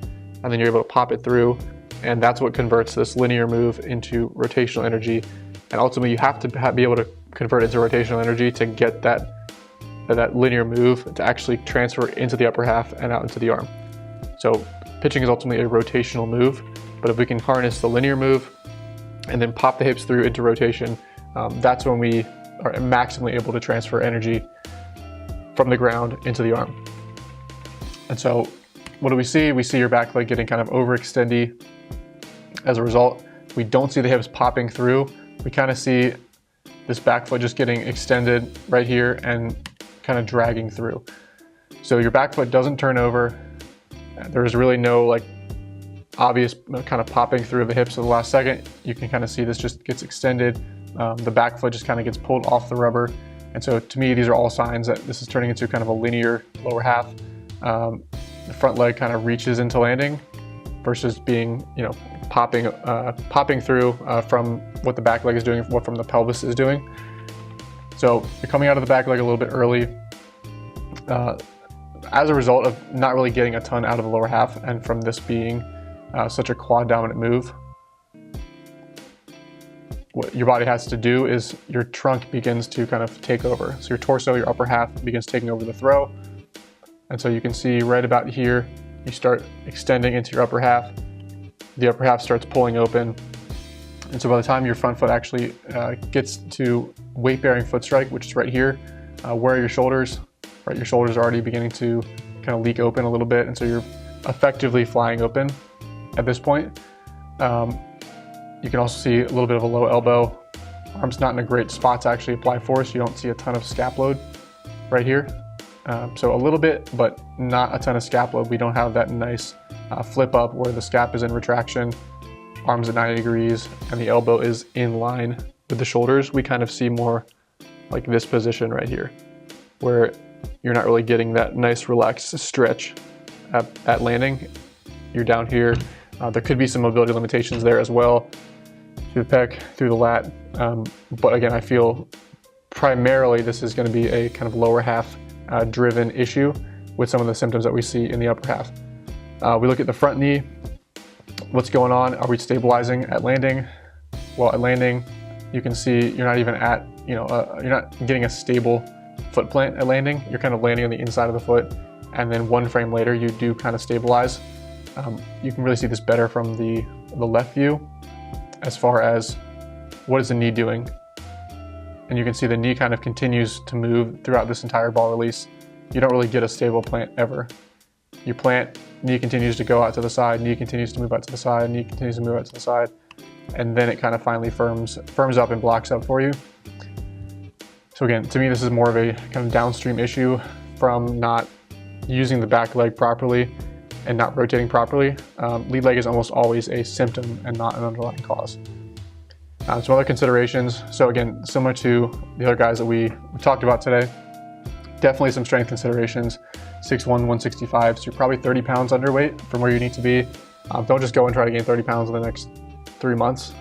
and then you're able to pop it through, and that's what converts this linear move into rotational energy. And ultimately, you have to be able to convert it into rotational energy to get that linear move to actually transfer into the upper half and out into the arm. So pitching is ultimately a rotational move, but if we can harness the linear move and then pop the hips through into rotation, that's when we are maximally able to transfer energy from the ground into the arm. And so what do we see? We see your back leg getting kind of overextendy. As a result, we don't see the hips popping through. We kind of see this back foot just getting extended right here and kind of dragging through. So your back foot doesn't turn over. There's really no like obvious kind of popping through of the hips at the last second. You can kind of see this just gets extended. The back foot just kind of gets pulled off the rubber. And so to me, these are all signs that this is turning into kind of a linear lower half. The front leg kind of reaches into landing versus being, popping through from what the back leg is doing, what from the pelvis is doing. So you're coming out of the back leg a little bit early as a result of not really getting a ton out of the lower half, and from this being such a quad dominant move. What your body has to do is your trunk begins to kind of take over. So your torso, your upper half begins taking over the throw. And so you can see right about here, you start extending into your upper half. The upper half starts pulling open. And so by the time your front foot actually gets to weight-bearing foot strike, which is right here, where are your shoulders? Right, your shoulders are already beginning to kind of leak open a little bit. And so you're effectively flying open at this point. You can also see a little bit of a low elbow. Arm's not in a great spot to actually apply force. You don't see a ton of scap load right here. So a little bit, but not a ton of scap load. We don't have that nice flip up where the scap is in retraction, arms at 90 degrees, and the elbow is in line with the shoulders. We kind of see more like this position right here, where you're not really getting that nice relaxed stretch at landing. You're down here. There could be some mobility limitations there as well, through the pec, through the lat. But again, I feel primarily this is going to be a kind of lower half driven issue with some of the symptoms that we see in the upper half. We look at the front knee. What's going on? Are we stabilizing at landing? Well, at landing, you can see you're not even at, you're not getting a stable foot plant at landing. You're kind of landing on the inside of the foot, and then one frame later, you do kind of stabilize. You can really see this better from the left view as far as what is the knee doing. And you can see the knee kind of continues to move throughout this entire ball release. You don't really get a stable plant ever. You plant, knee continues to go out to the side, knee continues to move out to the side, knee continues to move out to the side, and then it kind of finally firms up and blocks up for you. So again, to me, this is more of a kind of downstream issue from not using the back leg properly and not rotating properly. Lead leg is almost always a symptom and not an underlying cause. Some other considerations. So again, similar to the other guys that we talked about today, definitely some strength considerations. 6'1", 165, so you're probably 30 pounds underweight from where you need to be. Don't just go and try to gain 30 pounds in the next 3 months.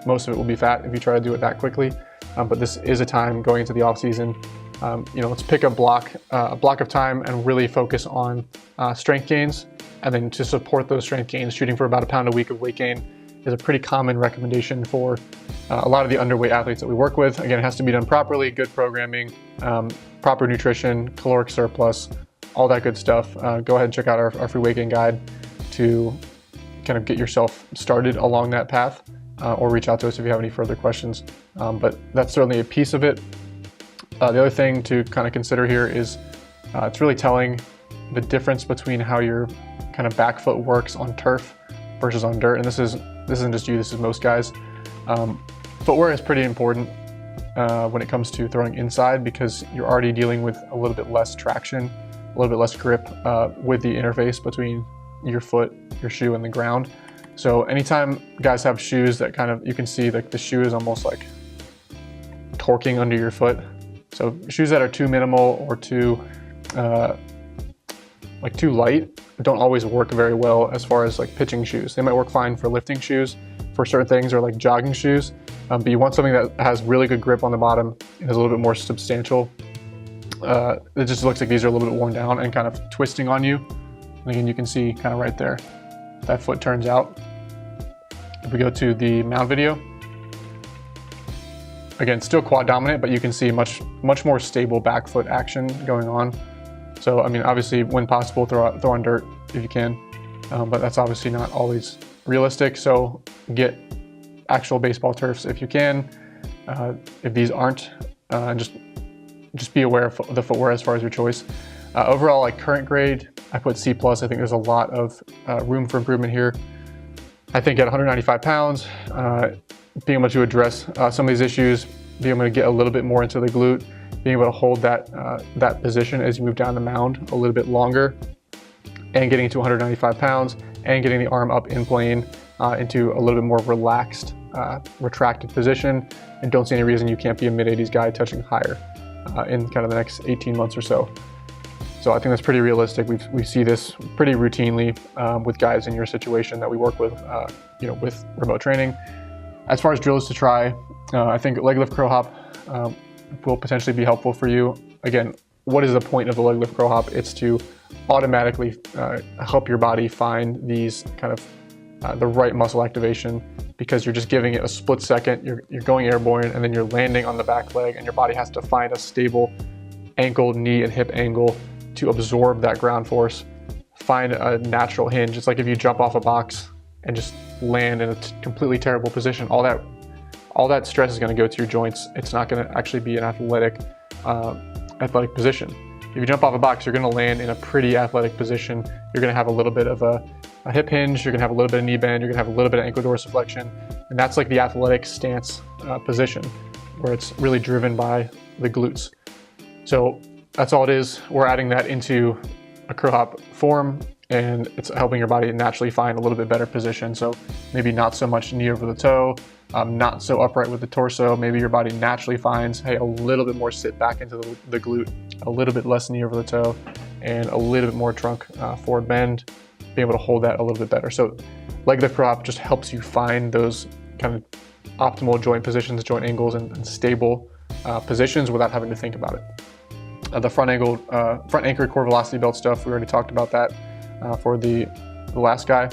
Most of it will be fat if you try to do it that quickly. But this is a time going into the off season. Let's pick a block of time and really focus on strength gains. And then to support those strength gains, shooting for about 1 pound a week of weight gain is a pretty common recommendation for a lot of the underweight athletes that we work with. Again, it has to be done properly, good programming, proper nutrition, caloric surplus, all that good stuff. Go ahead and check out our free weight gain guide to kind of get yourself started along that path, or reach out to us if you have any further questions. But that's certainly a piece of it. The other thing to kind of consider here is it's really telling the difference between how your kind of back foot works on turf versus on dirt. And this isn't just you, this is most guys. Footwear is pretty important when it comes to throwing inside, because you're already dealing with a little bit less traction, a little bit less grip with the interface between your foot, your shoe, and the ground. So anytime guys have shoes that kind of, you can see that the shoe is almost like torquing under your foot. So shoes that are too minimal or too light don't always work very well as far as like pitching shoes. They might work fine for lifting shoes for certain things, or like jogging shoes, but you want something that has really good grip on the bottom and is a little bit more substantial. It just looks like these are a little bit worn down and kind of twisting on you. And again, you can see kind of right there, that foot turns out. If we go to the mount video, again, still quad dominant, but you can see much more stable back foot action going on. So, I mean, obviously when possible, throw on dirt if you can, but that's obviously not always realistic. So get actual baseball turfs if you can. If these aren't, just be aware of the footwear as far as your choice. Overall, like current grade, I put C+. I think there's a lot of room for improvement here. I think at 195 pounds, being able to address some of these issues, being able to get a little bit more into the glute, being able to hold that position as you move down the mound a little bit longer, and getting to 195 pounds, and getting the arm up in plane into a little bit more relaxed, retracted position, and don't see any reason you can't be a mid-80s guy touching higher in kind of the next 18 months or so. So I think that's pretty realistic. We see this pretty routinely with guys in your situation that we work with, with remote training. As far as drills to try, I think leg lift curl hop will potentially be helpful for you. Again, what is the point of the leg lift curl hop? It's to automatically help your body find these kind of the right muscle activation, because you're just giving it a split second, you're going airborne, and then you're landing on the back leg, and your body has to find a stable ankle, knee, and hip angle to absorb that ground force, find a natural hinge. It's like if you jump off a box and just land in a completely terrible position, all that stress is going to go to your joints. It's not going to actually be an athletic position. If you jump off a box, you're going to land in a pretty athletic position. You're going to have a little bit of a hip hinge, you're going to have a little bit of knee bend, you're going to have a little bit of ankle dorsiflexion, and that's like the athletic stance position, where it's really driven by the glutes. So that's all it is. We're adding that into a curl hop form, and it's helping your body naturally find a little bit better position. So maybe not so much knee over the toe, not so upright with the torso. Maybe your body naturally finds, hey, a little bit more sit back into the glute, a little bit less knee over the toe, and a little bit more trunk forward bend, being able to hold that a little bit better. So leg lift curl hop just helps you find those kind of optimal joint positions, joint angles, and stable positions without having to think about it. The front anchored core velocity belt stuff, we already talked about that. for the last guy.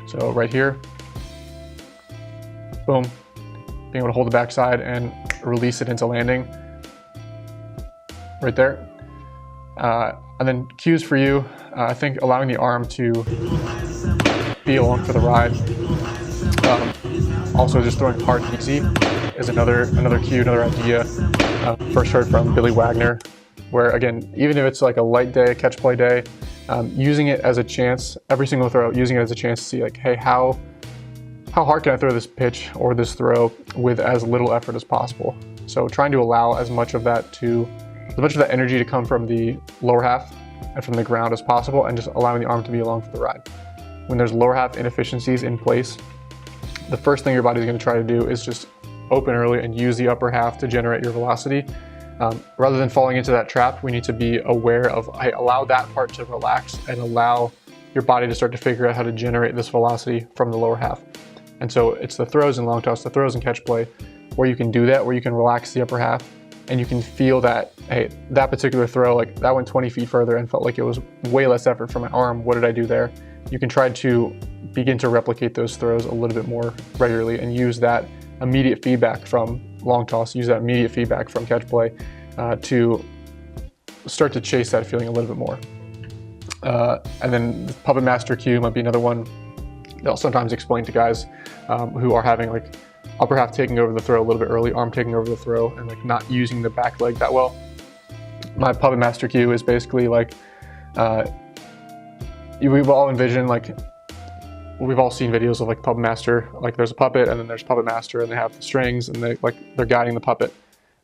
So right here, boom, being able to hold the backside and release it into landing right there. And then cues for you, I think allowing the arm to be along for the ride. Also just throwing hard and easy is another cue, another idea. First heard from Billy Wagner, where again, even if it's like a light day, catch play day, using it as a chance, every single throw, using it as a chance to see like, hey, how hard can I throw this pitch or this throw with as little effort as possible? So trying to allow as much of that energy to come from the lower half and from the ground as possible, and just allowing the arm to be along for the ride. When there's lower half inefficiencies in place, the first thing your body's going to try to do is just open early and use the upper half to generate your velocity. Rather than falling into that trap, we need to be aware of, hey, allow that part to relax and allow your body to start to figure out how to generate this velocity from the lower half. And so it's the throws and long toss, the throws and catch play, where you can do that, where you can relax the upper half and you can feel that, hey, that particular throw, like that went 20 feet further and felt like it was way less effort from my arm. What did I do there? You can try to begin to replicate those throws a little bit more regularly and use that immediate feedback from long toss, use that immediate feedback from catch play to start to chase that feeling a little bit more. And then the puppet master cue might be another one that I'll sometimes explain to guys who are having like upper half taking over the throw a little bit early, arm taking over the throw, and like not using the back leg that well. My puppet master cue is basically like, we've all envisioned, like, we've all seen videos of like puppet master, like there's a puppet and then there's puppet master and they have the strings and they're guiding the puppet.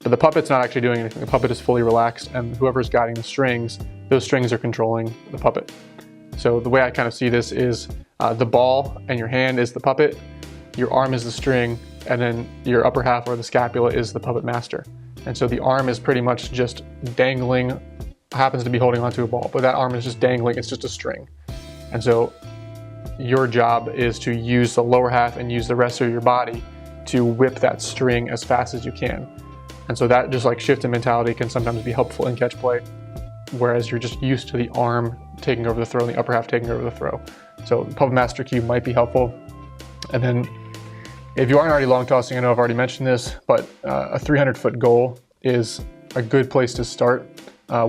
But the puppet's not actually doing anything. The puppet is fully relaxed, and whoever's guiding the strings, those strings are controlling the puppet. So the way I kind of see this is the ball and your hand is the puppet, your arm is the string, and then your upper half or the scapula is the puppet master. And so the arm is pretty much just dangling, happens to be holding onto a ball, but that arm is just dangling, it's just a string. And so your job is to use the lower half and use the rest of your body to whip that string as fast as you can. And so that just like shift in mentality can sometimes be helpful in catch play, whereas you're just used to the arm taking over the throw and the upper half taking over the throw. So puppet master cue might be helpful. And then if you aren't already long tossing, I know I've already mentioned this, but a 300-foot goal is a good place to start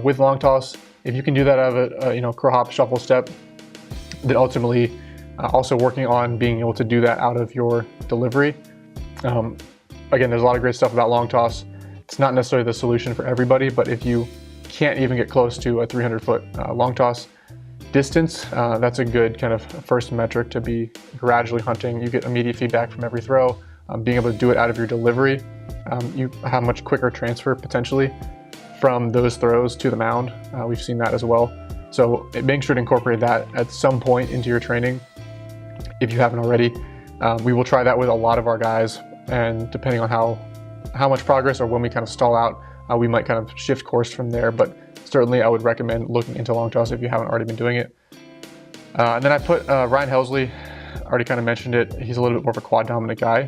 with long toss. If you can do that out of a crow hop shuffle step, then ultimately also working on being able to do that out of your delivery. Again, there's a lot of great stuff about long toss. It's not necessarily the solution for everybody, but if you can't even get close to a 300-foot long toss distance, that's a good kind of first metric to be gradually hunting. You get immediate feedback from every throw. Being able to do it out of your delivery, you have much quicker transfer potentially from those throws to the mound. We've seen that as well. So make sure to incorporate that at some point into your training if you haven't already. We will try that with a lot of our guys, and depending on how much progress or when we kind of stall out, we might kind of shift course from there. But certainly I would recommend looking into long toss if you haven't already been doing it. And then I put Ryan Helsley, already kind of mentioned it. He's a little bit more of a quad dominant guy,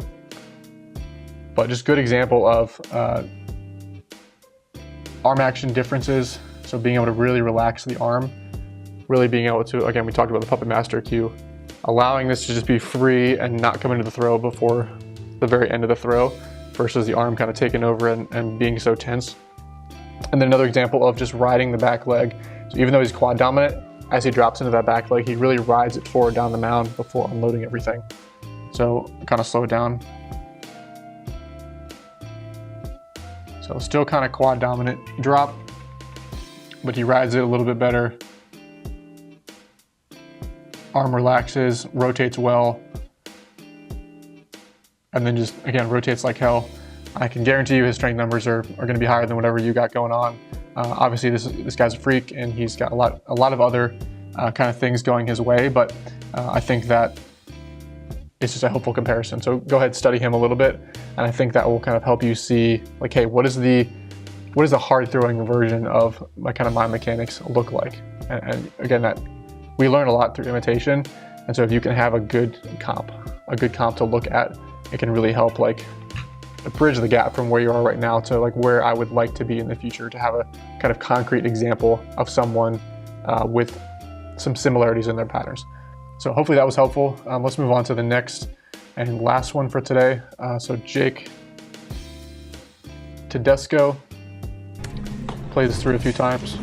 but just good example of arm action differences. So being able to really relax the arm, really being able to, again, we talked about the puppet master cue, allowing this to just be free and not come into the throw before the very end of the throw versus the arm kind of taking over and being so tense. And then another example of just riding the back leg. So even though he's quad dominant, as he drops into that back leg, he really rides it forward down the mound before unloading everything. So kind of slow it down. So still kind of quad dominant drop, but he rides it a little bit better. Arm relaxes, rotates well, and then just, again, rotates like hell. I can guarantee you his strength numbers are going to be higher than whatever you got going on. Obviously, this guy's a freak, and he's got a lot of other kind of things going his way, but I think that it's just a helpful comparison. So go ahead, study him a little bit, and I think that will kind of help you see, like, hey, what is the hard throwing version of my mechanics look like? And again, that we learn a lot through imitation, and so if you can have a good comp to look at, it can really help like bridge the gap from where you are right now to like where I would like to be in the future, to have a kind of concrete example of someone with some similarities in their patterns. So hopefully that was helpful. Let's move on to the next and last one for today. So Jake Tedesco, play this through a few times.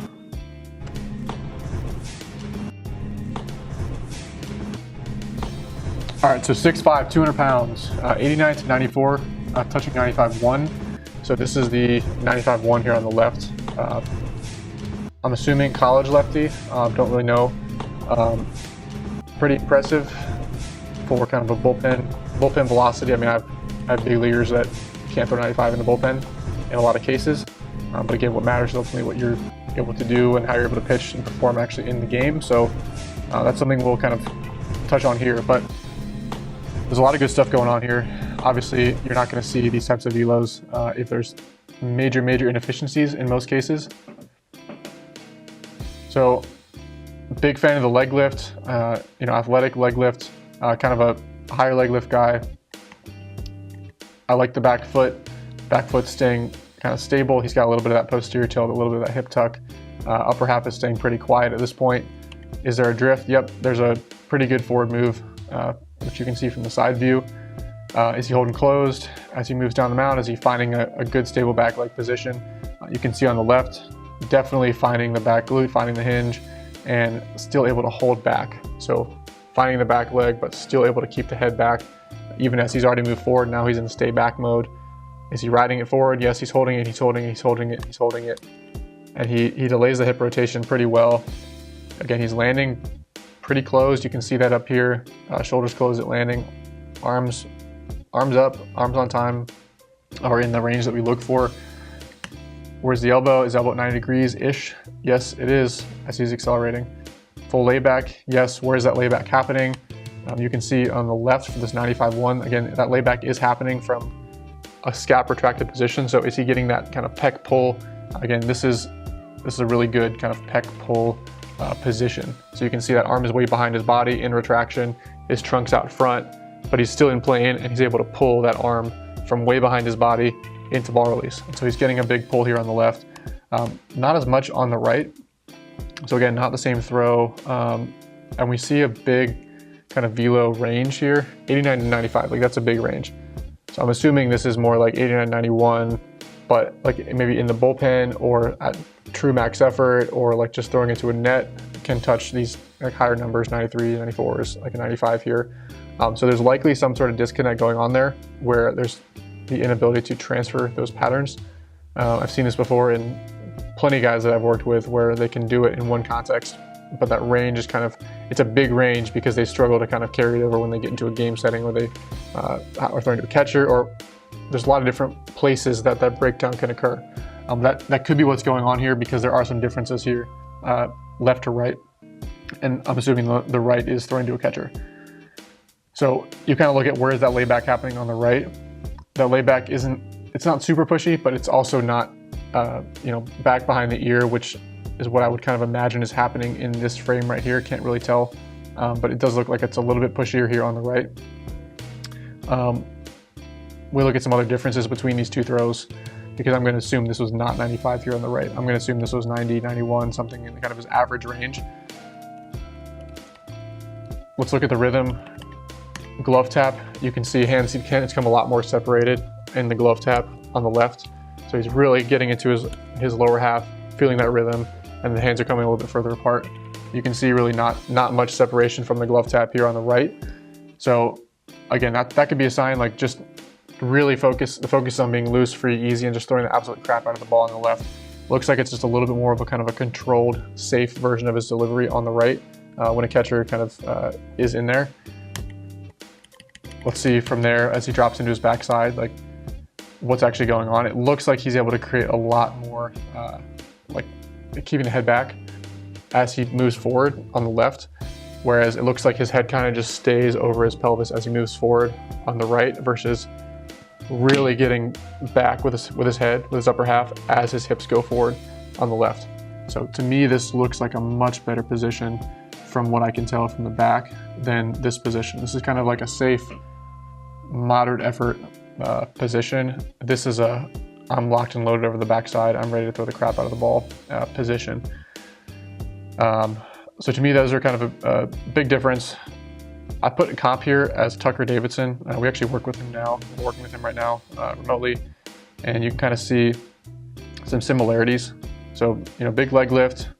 All right, so 6'5", 200 pounds, 89 to 94, touching 95.1. So this is the 95.1 here on the left. I'm assuming college lefty, don't really know. Pretty impressive for kind of a bullpen velocity. I mean, I've had big leaguers that can't throw 95 in the bullpen in a lot of cases. But again, what matters is ultimately what you're able to do and how you're able to pitch and perform actually in the game. So that's something we'll kind of touch on here. But there's a lot of good stuff going on here. Obviously, you're not going to see these types of velos if there's major inefficiencies in most cases. So, big fan of the leg lift, athletic leg lift, kind of a higher leg lift guy. I like the back foot staying kind of stable. He's got a little bit of that posterior tilt, a little bit of that hip tuck. Upper half is staying pretty quiet at this point. Is there a drift? Yep, there's a pretty good forward move, which you can see from the side view. Is he holding closed as he moves down the mound? Is he finding a good stable back leg position? You can see on the left, definitely finding the back glute, finding the hinge, and still able to hold back. So finding the back leg, but still able to keep the head back, even as he's already moved forward. Now he's in the stay back mode. Is he riding it forward? Yes, he's holding it, he's holding it, he's holding it, he's holding it. And he delays the hip rotation pretty well. Again, he's landing pretty closed. You can see that up here. Shoulders closed at landing. Arms up, arms on time, are in the range that we look for. Where's the elbow? Is elbow at 90 degrees-ish? Yes, it is, as he's accelerating. Full layback, yes. Where is that layback happening? You can see on the left for this 95.1, again, that layback is happening from a scap retracted position. So is he getting that kind of pec pull? Again, this is a really good kind of pec pull position. So you can see that arm is way behind his body in retraction, his trunk's out front, but he's still in plane and he's able to pull that arm from way behind his body into ball release. And so he's getting a big pull here on the left. Not as much on the right. So again, not the same throw. And we see a big kind of velo range here, 89 to 95, like that's a big range. So I'm assuming this is more like 89, 91, but like maybe in the bullpen or at true max effort or like just throwing into a net can touch these like higher numbers, 93, 94s, like a 95 here. So there's likely some sort of disconnect going on there where there's the inability to transfer those patterns. I've seen this before in plenty of guys that I've worked with where they can do it in one context, but that range is kind of, it's a big range because they struggle to kind of carry it over when they get into a game setting where they are throwing to a catcher, or there's a lot of different places that breakdown can occur. That could be what's going on here because there are some differences here, left to right, and I'm assuming the right is throwing to a catcher. So you kind of look at where is that layback happening on the right. That layback it's not super pushy, but it's also not, back behind the ear, which is what I would kind of imagine is happening in this frame right here. Can't really tell, but it does look like it's a little bit pushier here on the right. We look at some other differences between these two throws because I'm going to assume this was not 95 here on the right. I'm going to assume this was 90, 91, something in kind of his average range. Let's look at the rhythm. Glove tap, you can see hands come a lot more separated in the glove tap on the left. So he's really getting into his lower half, feeling that rhythm, and the hands are coming a little bit further apart. You can see really not much separation from the glove tap here on the right. So again, that could be a sign, like just really focus on being loose, free, easy, and just throwing the absolute crap out of the ball on the left. Looks like it's just a little bit more of a kind of a controlled, safe version of his delivery on the right when a catcher kind of is in there. Let's see from there as he drops into his backside, like what's actually going on. It looks like he's able to create a lot more, like keeping the head back as he moves forward on the left, whereas it looks like his head kind of just stays over his pelvis as he moves forward on the right versus really getting back with his head, with his upper half as his hips go forward on the left. So to me, this looks like a much better position from what I can tell from the back than this position. This is kind of like a safe, moderate effort position. This is I'm locked and loaded over the backside, I'm ready to throw the crap out of the ball position. So to me, those are kind of a big difference. I put a comp here as Tucker Davidson. We actually work with him now. We're working with him right now remotely, and you can kind of see some similarities. So, big leg lift,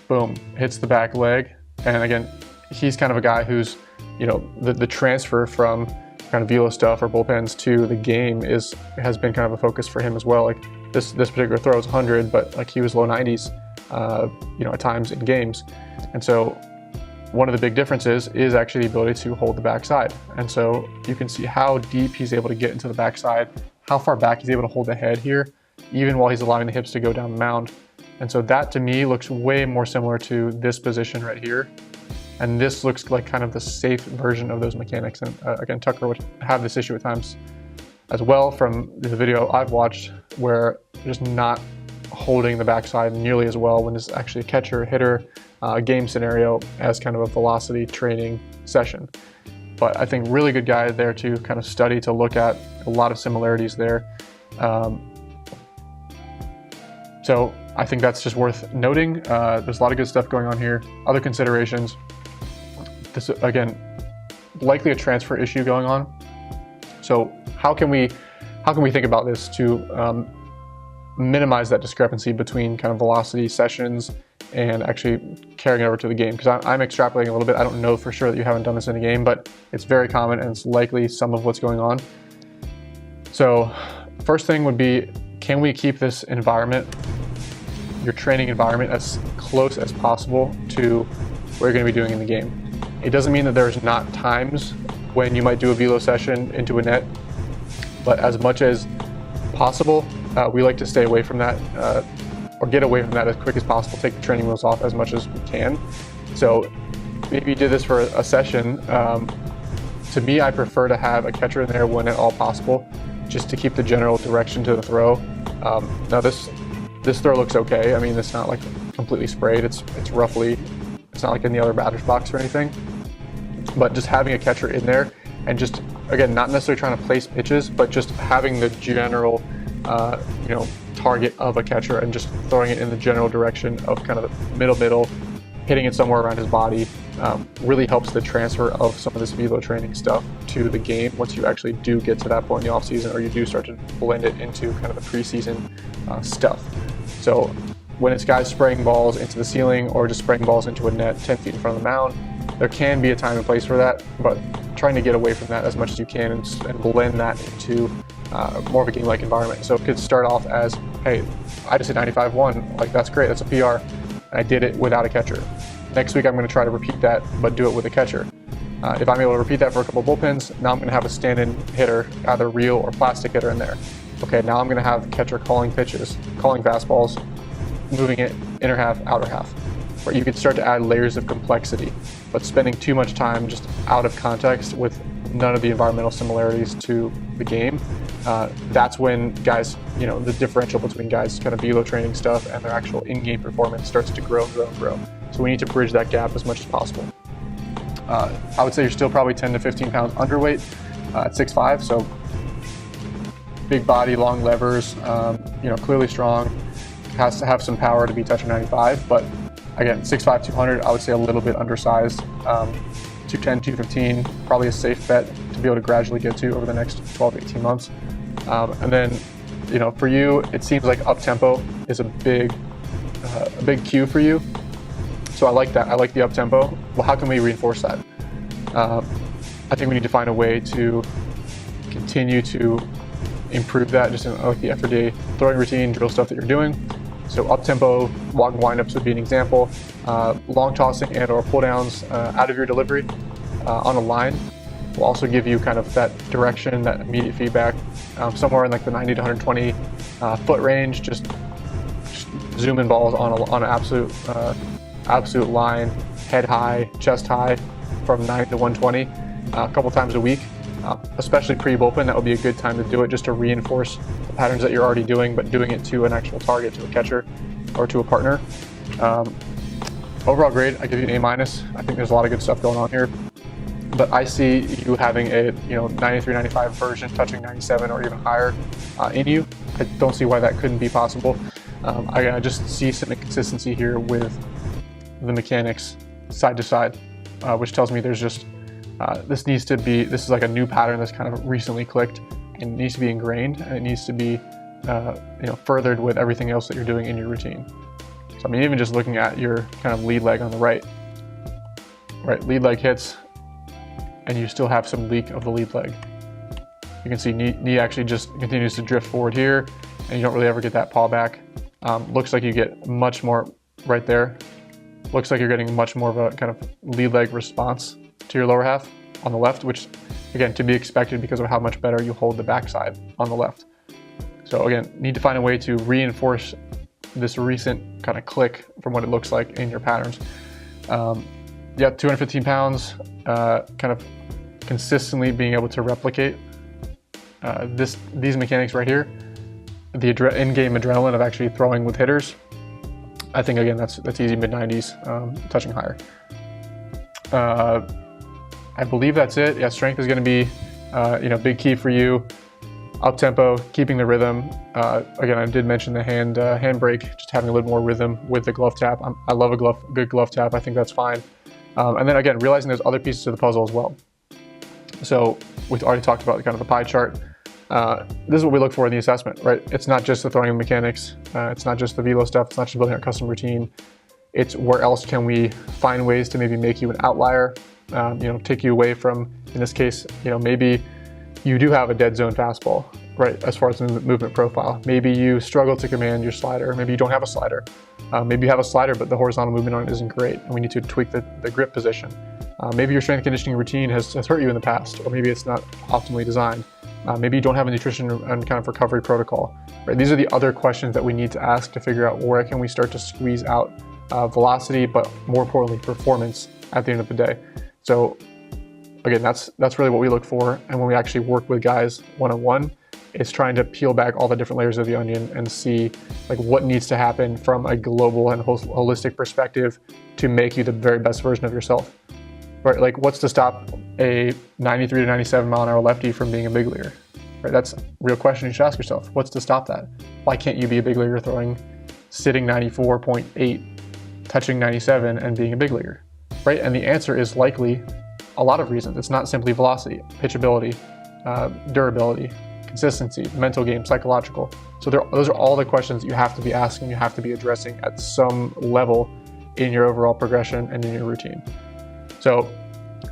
boom, hits the back leg. And again, he's kind of a guy who's, the transfer from kind of velo stuff or bullpens to the game has been kind of a focus for him as well. Like this particular throw is 100, but like he was low 90s, at times in games. And so one of the big differences is actually the ability to hold the backside. And so you can see how deep he's able to get into the backside, how far back he's able to hold the head here, even while he's allowing the hips to go down the mound. And so that to me looks way more similar to this position right here. And this looks like kind of the safe version of those mechanics. And again, Tucker would have this issue at times as well from the video I've watched, where just not holding the backside nearly as well when it's actually a catcher, hitter, game scenario as kind of a velocity training session. But I think really good guy there to kind of study, to look at a lot of similarities there. So I think that's just worth noting. There's a lot of good stuff going on here. Other considerations. This, again, likely a transfer issue going on. So how can we think about this to minimize that discrepancy between kind of velocity sessions and actually carrying it over to the game? Because I'm extrapolating a little bit. I don't know for sure that you haven't done this in a game, but it's very common and it's likely some of what's going on. So first thing would be, can we keep this environment, your training environment, as close as possible to what you're going to be doing in the game? It doesn't mean that there's not times when you might do a velo session into a net, but as much as possible, we like to stay away from that or get away from that as quick as possible, take the training wheels off as much as we can. So maybe you did this for a session. To me, I prefer to have a catcher in there when at all possible, just to keep the general direction to the throw. Now this throw looks okay. I mean, it's not like completely sprayed. It's roughly, it's not like in the other batter's box or anything. But just having a catcher in there and just, again, not necessarily trying to place pitches, but just having the general, target of a catcher and just throwing it in the general direction of kind of the middle, hitting it somewhere around his body, really helps the transfer of some of this velo training stuff to the game once you actually do get to that point in the off season, or you do start to blend it into kind of the preseason stuff. So when it's guys spraying balls into the ceiling or just spraying balls into a net 10 feet in front of the mound, there can be a time and place for that, but trying to get away from that as much as you can and blend that into more of a game-like environment. So it could start off as, hey, I just hit 95-1, like that's great, that's a PR. I did it without a catcher. Next week I'm going to try to repeat that, but do it with a catcher. If I'm able to repeat that for a couple bullpens, now I'm going to have a stand-in hitter, either real or plastic hitter in there. Okay, now I'm going to have catcher calling pitches, calling fastballs, moving it inner half, outer half, where you can start to add layers of complexity, but spending too much time just out of context with none of the environmental similarities to the game. That's when guys, the differential between guys kind of velo training stuff and their actual in-game performance starts to grow. So we need to bridge that gap as much as possible. I would say you're still probably 10 to 15 pounds underweight at 6'5", so big body, long levers, clearly strong, has to have some power to be touching 95, but again, 6'5", 200, I would say a little bit undersized. 210, 215, probably a safe bet to be able to gradually get to over the next 12 to 18 months. And then, for you, it seems like up-tempo is a big cue for you. So I like that. I like the up-tempo. Well, how can we reinforce that? I think we need to find a way to continue to improve that, just in like the everyday throwing routine, drill stuff that you're doing. So up-tempo walk and windups would be an example. Long tossing and or pull downs out of your delivery on a line will also give you kind of that direction, that immediate feedback, somewhere in like the 90 to 120 foot range. Just zooming balls on an absolute line, head high, chest high, from 90 to 120 a couple times a week. Especially pre-bullpen, that would be a good time to do it, just to reinforce the patterns that you're already doing, but doing it to an actual target, to a catcher or to a partner. Overall grade, I give you an A-. I think there's a lot of good stuff going on here, but I see you having a 93, 95 version, touching 97 or even higher in you. I don't see why that couldn't be possible. I just see some inconsistency here with the mechanics side to side, which tells me there's just, this is like a new pattern that's kind of recently clicked, and it needs to be ingrained, and it needs to be furthered with everything else that you're doing in your routine. So I mean, even just looking at your kind of lead leg on the right, lead leg hits, and you still have some leak of the lead leg. You can see knee actually just continues to drift forward here, and you don't really ever get that paw back. Looks like you get much more right there. Looks like you're getting much more of a kind of lead leg response to your lower half on the left, which again, to be expected because of how much better you hold the backside on the left. So again, need to find a way to reinforce this recent kind of click from what it looks like in your patterns. Yeah, 215 pounds, kind of consistently being able to replicate these mechanics right here, the in-game adrenaline of actually throwing with hitters. I think again, that's easy, mid-90s, touching higher. I believe that's it. Yeah, strength is going to be, big key for you. Up tempo, keeping the rhythm. Again, I did mention the hand brake, just having a little more rhythm with the glove tap. I love a good glove tap. I think that's fine. And then again, realizing there's other pieces to the puzzle as well. So we've already talked about kind of the pie chart. This is what we look for in the assessment, right? It's not just the throwing mechanics. It's not just the velo stuff. It's not just building our custom routine. It's where else can we find ways to maybe make you an outlier, take you away from, in this case, maybe you do have a dead zone fastball, right? As far as the movement profile, maybe you struggle to command your slider. Maybe you don't have a slider. Maybe you have a slider, but the horizontal movement on it isn't great, and we need to tweak the grip position. Maybe your strength and conditioning routine has hurt you in the past, or maybe it's not optimally designed. Maybe you don't have a nutrition and kind of recovery protocol, right? These are the other questions that we need to ask to figure out where can we start to squeeze out velocity, but more importantly, performance at the end of the day. So again, that's really what we look for. And when we actually work with guys one-on-one, it's trying to peel back all the different layers of the onion and see like what needs to happen from a global and holistic perspective to make you the very best version of yourself, right? Like what's to stop a 93 to 97 mile an hour lefty from being a big leaguer, right? That's a real question you should ask yourself. What's to stop that? Why can't you be a big leaguer throwing, sitting 94.8, touching 97 and being a big leaguer, right? And the answer is likely a lot of reasons. It's not simply velocity, pitchability, durability, consistency, mental game, psychological. So those are all the questions you have to be asking, you have to be addressing at some level in your overall progression and in your routine. So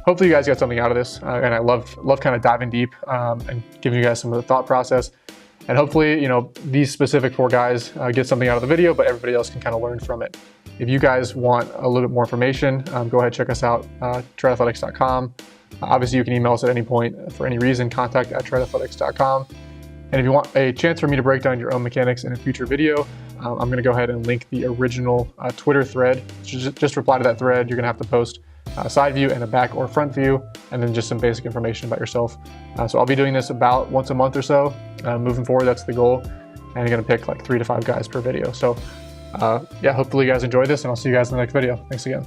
hopefully you guys got something out of this. And I love kind of diving deep and giving you guys some of the thought process. And hopefully, these specific 4 guys get something out of the video, but everybody else can kind of learn from it. If you guys want a little bit more information, go ahead, check us out, triathletics.com. Obviously, you can email us at any point for any reason, contact@triathletics.com. And if you want a chance for me to break down your own mechanics in a future video, I'm going to go ahead and link the original Twitter thread. Just reply to that thread. You're going to have to post a side view and a back or front view, and then just some basic information about yourself. So I'll be doing this about once a month or so. Moving forward, that's the goal. And you're going to pick like 3 to 5 guys per video. So yeah, hopefully you guys enjoyed this, and I'll see you guys in the next video. Thanks again.